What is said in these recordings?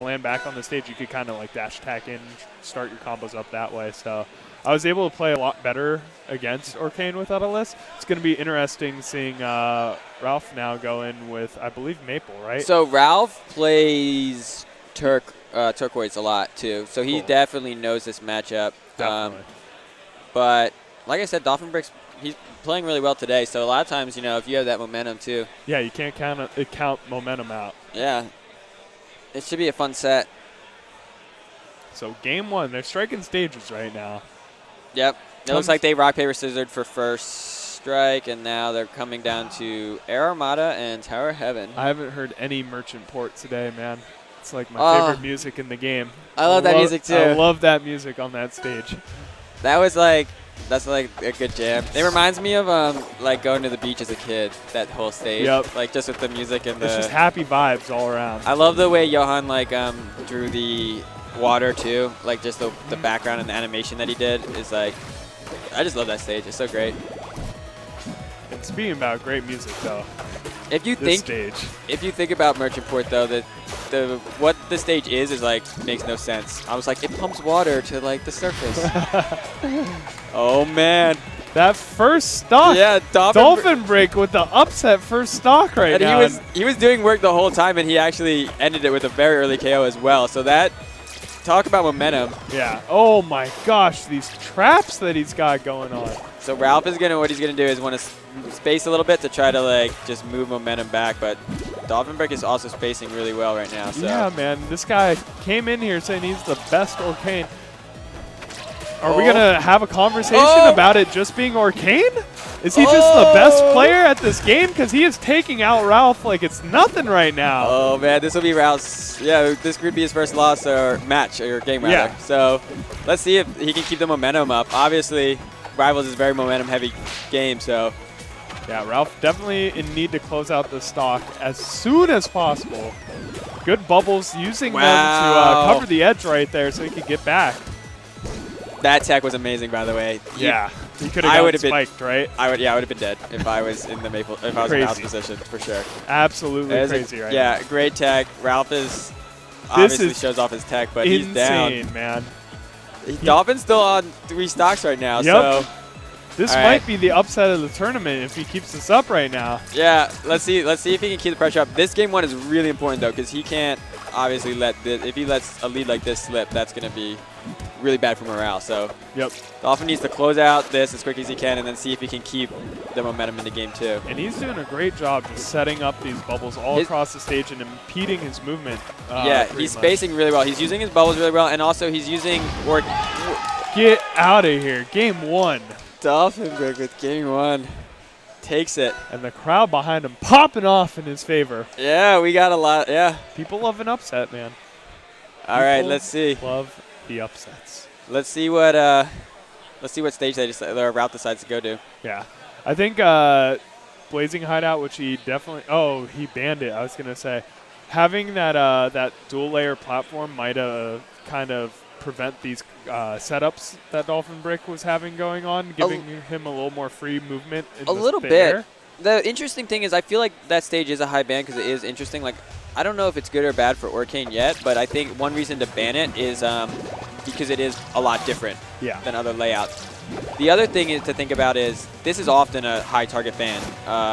land back on the stage, you could kind of like dash attack in, start your combos up that way. So I was able to play a lot better against Orcane without a list. It's going to be interesting seeing Ralph now go in with, I believe, Maple, right? So Ralph plays Turquoise a lot too, so he definitely knows this matchup. Definitely. But like I said, Dolphin Brick's he's playing really well today. So a lot of times, if you have that momentum too. Yeah, you can't count momentum out. Yeah, it should be a fun set. So game 1, they're striking stages right now. Yep, it looks like they rock paper scissored for first strike, and now they're coming down to Air Armada and Tower Heaven. I haven't heard any Merchant Port today, man. It's like my favorite music in the game. I love that music too. I love that music on that stage. That's like a good jam. It reminds me of like going to the beach as a kid. That whole stage. Yep. Like just with the music and it's just happy vibes all around. I love the way Johan like drew the water too. Like just the background and the animation that he did is like. I just love that stage. It's so great. And speaking about great music though. If you think about Merchant Port though, that what the stage is like makes no sense. I was like, it pumps water to like the surface. Oh man, that first stock. Yeah, Dolphin Brick with the upset first stock right now. He was doing work the whole time, and he actually ended it with a very early KO as well. So that talk about momentum. Yeah. Oh my gosh, these traps that he's got going on. So Ralph is what he's gonna do is want to space a little bit to try to like just move momentum back, but Dolphin Brick is also spacing really well right now. So. Yeah, man, this guy came in here saying he's the best Orcane. Are we gonna have a conversation about it just being Orcane? Is he just the best player at this game? Because he is taking out Ralph like it's nothing right now. Oh man, this will be Ralph's. Yeah, this could be his first loss or match or game rather. Yeah. So let's see if he can keep the momentum up. Obviously, Rivals is a very momentum-heavy game, so. Yeah, Ralph definitely in need to close out the stock as soon as possible. Good bubbles, using them to cover the edge right there so he could get back. That tech was amazing, by the way. Yeah, he could have gotten spiked, right? I would have been dead if I was in the Maple, if I was in Ralph's position, for sure. Absolutely crazy right now. Yeah, great tech. Ralph is obviously shows off his tech, but he's down. Insane, man. Dolphin's still on 3 stocks right now, so. This might be the upset of the tournament if he keeps this up right now. Yeah, let's see if he can keep the pressure up. This game 1 is really important though, because he can't obviously if he lets a lead like this slip, that's going to be really bad for morale. So Dolphin needs to close out this as quick as he can and then see if he can keep the momentum in the game too. And he's doing a great job just setting up these bubbles all across the stage and impeding his movement. Yeah, he's spacing really well. He's using his bubbles really well, and also he's using work. Get out of here. Game 1. Dolphin Brick with game 1. Takes it. And the crowd behind him popping off in his favor. Yeah, we got a lot. Yeah. People love an upset, man. All right, let's see. Love the upsets. Let's see what stage their route decides to go to. Yeah. I think Blazing Hideout, which he definitely he banned it. I was going to say having that dual layer platform might kind of prevent these setups that Dolphin Brick was having going on, giving him a little more free movement in a little bit. Air. The interesting thing is I feel like that stage is a high ban because it is interesting. Like, I don't know if it's good or bad for Orcane yet, but I think one reason to ban it is because it is a lot different than other layouts. The other thing to think about is this is often a high target ban,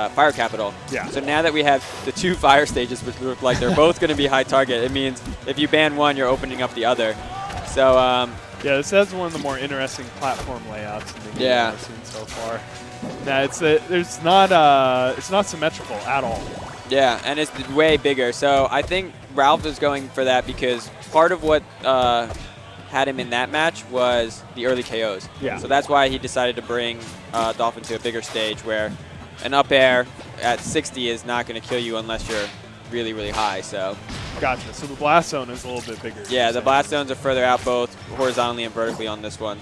Fire Capital. Yeah. So now that we have the 2 fire stages, which look like they're both going to be high target, it means if you ban one, you're opening up the other. So yeah, this is one of the more interesting platform layouts in the game I've seen so far. Nah, it's not symmetrical at all. Yeah, and it's way bigger. So I think Ralph is going for that because part of what had him in that match was the early KOs. Yeah. So that's why he decided to bring Dolphin to a bigger stage where an up air at 60 is not going to kill you unless you're really, really high. So. Gotcha. So the blast zone is a little bit bigger. Yeah, the blast zones are further out both horizontally and vertically on this one.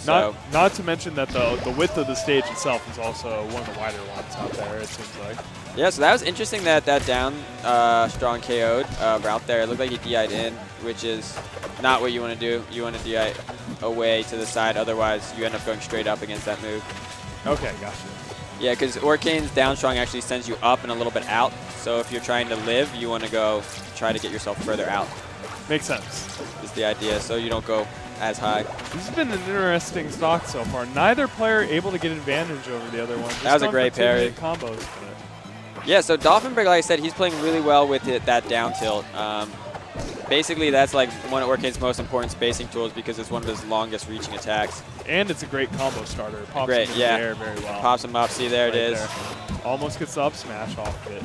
Not to mention that the width of the stage itself is also one of the wider ones out there, it seems like. Yeah, so that was interesting that down strong KO'd route there. It looked like he DI'd in, which is not what you want to do. You want to DI away to the side, otherwise you end up going straight up against that move. Okay, gotcha. Yeah, because Orcane's down strong actually sends you up and a little bit out. So if you're trying to live, you want to go try to get yourself further out. Makes sense. Is the idea, so you don't go as high. This has been an interesting stock so far. Neither player able to get advantage over the other one. That was a great parry. Combos. Yeah, so Dolphin Brick, like I said, he's playing really well with that down tilt. Basically, that's like one of Orcane's most important spacing tools because it's one of his longest reaching attacks. And it's a great combo starter. It pops him in the air very well. Pops him up. See, there it is. There. Almost gets the up smash off of it.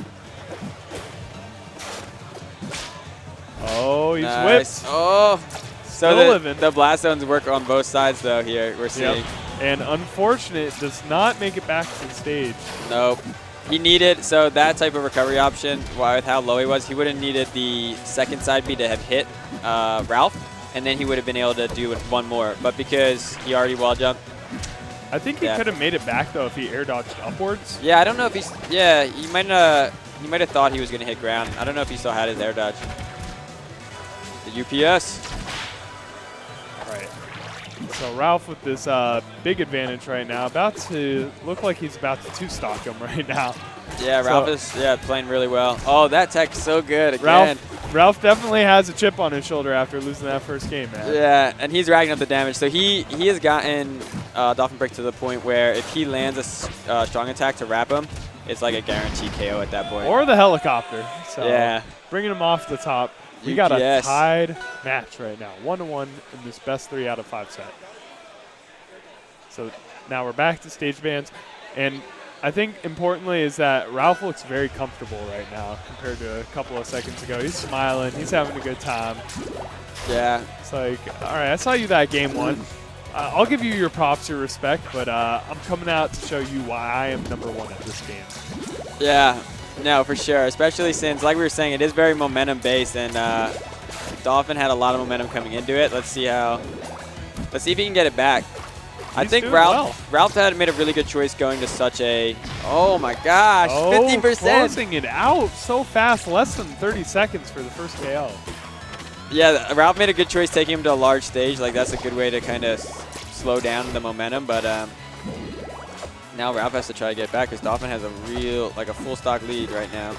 Oh, he's whipped. Oh, so living. The blast zones work on both sides, though, here we're seeing. And unfortunate, does not make it back to the stage. Nope. He needed, so that type of recovery option, with how low he was, he would have needed the second side B to have hit Ralph, and then he would have been able to do one more. But because he already wall jumped. I think he could have made it back, though, if he air dodged upwards. Yeah, I don't know if he's, he might have thought he was going to hit ground. I don't know if he still had his air dodge. The UPS. Right. So Ralph with this big advantage right now, about to look like he's about to two-stock him right now. Yeah, Ralph is playing really well. Oh, that tech's so good again. Ralph definitely has a chip on his shoulder after losing that first game, man. Yeah, and he's racking up the damage. So he has gotten Dolphin Brick to the point where if he lands a strong attack to wrap him, it's like a guaranteed KO at that point. Or the helicopter. So yeah. Bringing him off the top. We got a tied match right now, 1-1 in this best 3 out of 5 set. So now we're back to stage bans, and I think importantly is that Ralph looks very comfortable right now compared to a couple of seconds ago. He's smiling, he's having a good time. Yeah. It's like, all right, I saw you that game 1. I'll give you your props, your respect, but I'm coming out to show you why I am #1 at this game. Yeah. No, for sure, especially since, like we were saying, it is very momentum-based, and Dolphin had a lot of momentum coming into it. Let's see if he can get it back. I think Ralph had made a really good choice going to such a, oh my gosh, 50%. Closing it out so fast, less than 30 seconds for the first KO. Yeah, Ralph made a good choice taking him to a large stage. Like, that's a good way to kind of slow down the momentum, but now Ralph has to try to get back because Dolphin has a full stock lead right now.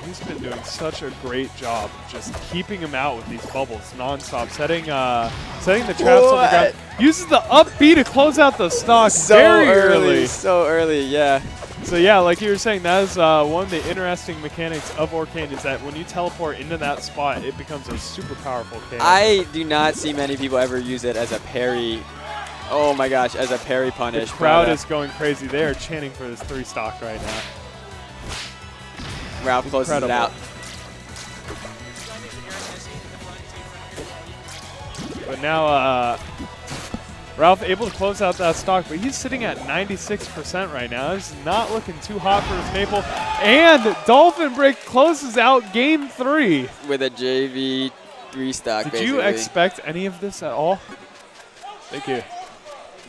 He's been doing such a great job of just keeping him out with these bubbles nonstop, setting the traps on the ground. Uses the up B to close out the stock very early. So early, yeah. So yeah, like you were saying, that is one of the interesting mechanics of Orcane is that when you teleport into that spot, it becomes a super powerful KO. I do not see many people ever use it as a parry. Oh my gosh, as a parry punish. The crowd is going crazy. They are chanting for this 3 stock right now. Ralph closes it out. But now Ralph able to close out that stock, but he's sitting at 96% right now. This is not looking too hot for his Maple. And Dolphin Brick closes out game 3. With a JV 3 stock, Did basically. you expect any of this at all? Thank you.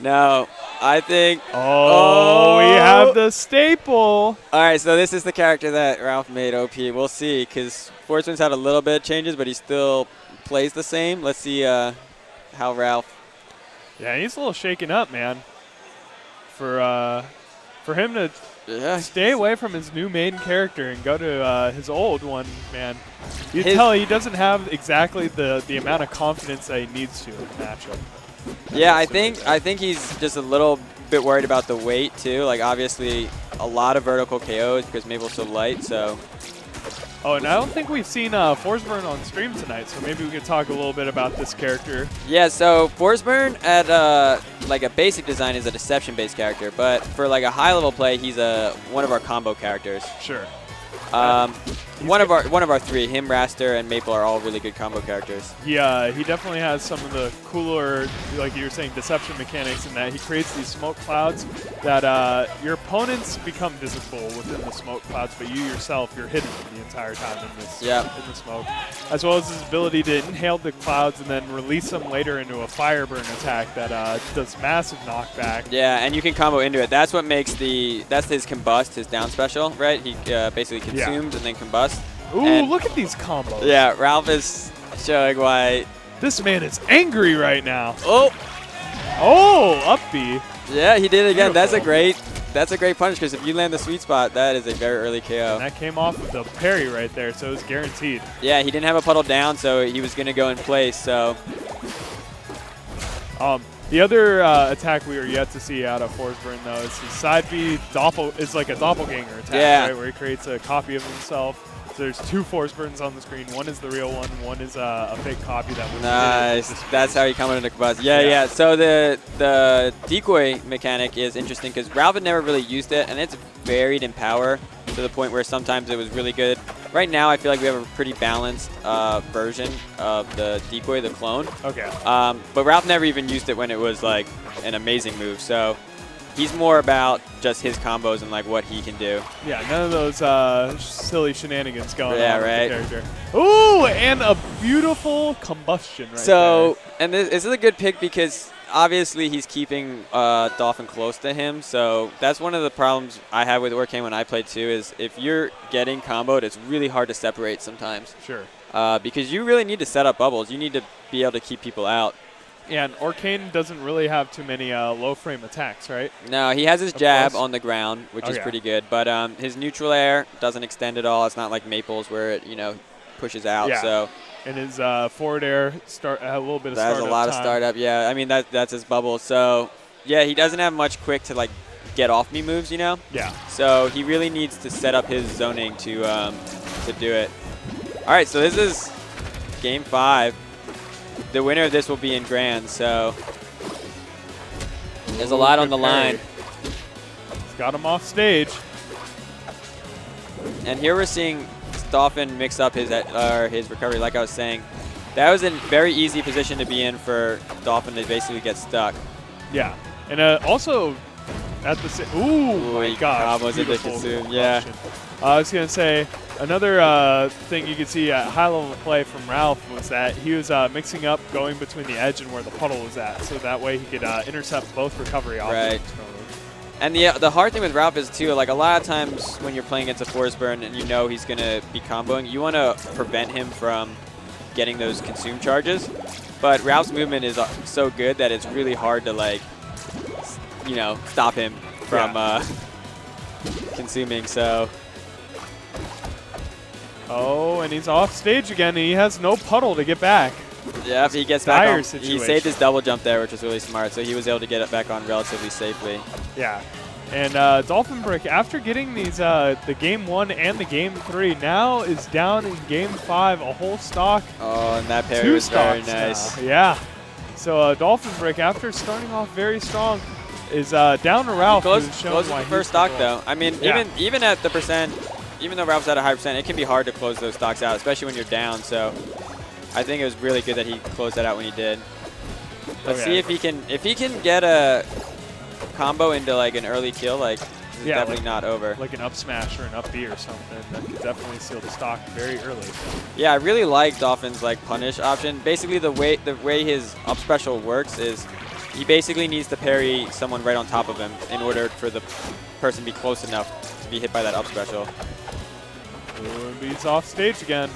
No, I think. Oh, we have the staple. All right, so this is the character that Ralph made OP. We'll see, because Forceman's had a little bit of changes, but he still plays the same. Let's see how Ralph. Yeah, he's a little shaken up, man. For him to stay away from his new main character and go to his old one, man, you tell he doesn't have exactly the amount of confidence that he needs to in the matchup. Yeah, I think he's just a little bit worried about the weight too. Like, obviously a lot of vertical KOs because Maple's so light. So. Oh, and I don't think we've seen Forsburn on stream tonight, so maybe we could talk a little bit about this character. Yeah, so Forsburn at like a basic design is a deception-based character, but for like a high-level play, he's one of our combo characters. Sure. One of our 3, him, Raster, and Maple are all really good combo characters. Yeah, he definitely has some of the cooler, like you were saying, deception mechanics in that he creates these smoke clouds that your opponents become visible within the smoke clouds, but you yourself, you're hidden the entire time in the smoke. As well as his ability to inhale the clouds and then release them later into a fire burn attack that does massive knockback. Yeah, and you can combo into it. That's what makes that's his combust, his down special, right? He basically consumes and then combusts. Ooh, and look at these combos. Yeah, Ralph is showing why. This man is angry right now. Oh, Oh, up B. Yeah, he did it again. Beautiful. That's a great That's a great punish because if you land the sweet spot, that is a very early KO. And that came off with the parry right there, so it was guaranteed. Yeah, he didn't have a puddle down, so he was going to go in place. So the other attack we are yet to see out of Forsburn, though, is his side B is like a doppelganger attack, right, where he creates a copy of himself. So there's 2 Forsburns on the screen. One is the real one is a fake copy that was nice. That's how he commented into combust. Yeah. So the decoy mechanic is interesting because Ralph had never really used it, and it's varied in power to the point where sometimes it was really good. Right now, I feel like we have a pretty balanced version of the decoy, the clone. Okay. But Ralph never even used it when it was like an amazing move. So he's more about just his combos and like what he can do. Yeah, none of those silly shenanigans going on right. with the character. Ooh, and a beautiful combustion right there. And this is a good pick because obviously he's keeping Dolphin close to him. So that's one of the problems I have with Orcane when I play too is if you're getting comboed, it's really hard to separate sometimes. Sure. Because you really need to set up bubbles. You need to be able to keep people out. Yeah, and Orcane doesn't really have too many low frame attacks, right? No, he has his jab on the ground, which is pretty good. But his neutral air doesn't extend at all. It's not like Maples where it, pushes out. Yeah. So. And his forward air a little bit of startup That's a lot of startup, yeah. I mean, that's his bubble. So, yeah, he doesn't have much quick to, like, get off me moves, Yeah. So he really needs to set up his zoning to do it. All right, so this is game 5. The winner of this will be in Grand, so there's a lot on the line. He's got him off stage. And here we're seeing Dolphin mix up his recovery, like I was saying. That was a very easy position to be in for Dolphin to basically get stuck. Yeah, and also at the same. Ooh, my gosh! Combos into consume. Yeah. I was gonna say another thing you could see at high level play from Ralph was that he was mixing up going between the edge and where the puddle was at, so that way he could intercept both recovery options. Right. And the hard thing with Ralph is too, like a lot of times when you're playing against a Forsburn and you know he's gonna be comboing, you want to prevent him from getting those consume charges. But Ralph's movement is so good that it's really hard to like, stop him from consuming. So. Oh, and he's off stage again, and he has no puddle to get back. Yeah, he gets back on. He saved his double jump there, which was really smart, so he was able to get it back on relatively safely. Yeah. And Dolphin Brick, after getting these the Game 1 and the Game 3, now is down in Game 5 a whole stock. Oh, and that parry was very nice. Now. Yeah. So Dolphin Brick, after starting off very strong, is down to Ralph. Close the first stock, though. I mean, even at the percent, even though Ralph's at a high percent, it can be hard to close those stocks out, especially when you're down. So I think it was really good that he closed that out when he did. Let's see if he can get a combo into like an early kill. Like this is definitely not over. Like an up smash or an up B or something that could definitely seal the stock very early. Yeah, I really like Dolphin's like punish option. Basically, the way his up special works is he basically needs to parry someone right on top of him in order for the person to be close enough to be hit by that up special. Ooh, and he's off stage again.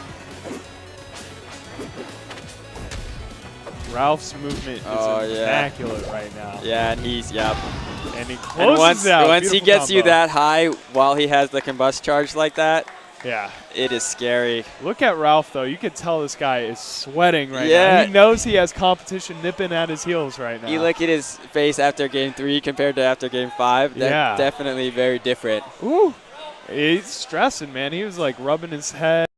Ralph's movement is immaculate right now. Yeah, and he's, And he closes out. Once he gets you that high while he has the combust charge like that, it is scary. Look at Ralph, though. You can tell this guy is sweating right now. He knows he has competition nipping at his heels right now. You look at his face after Game 3 compared to after Game 5. That's definitely very different. Ooh. He's stressing, man. He was like rubbing his head.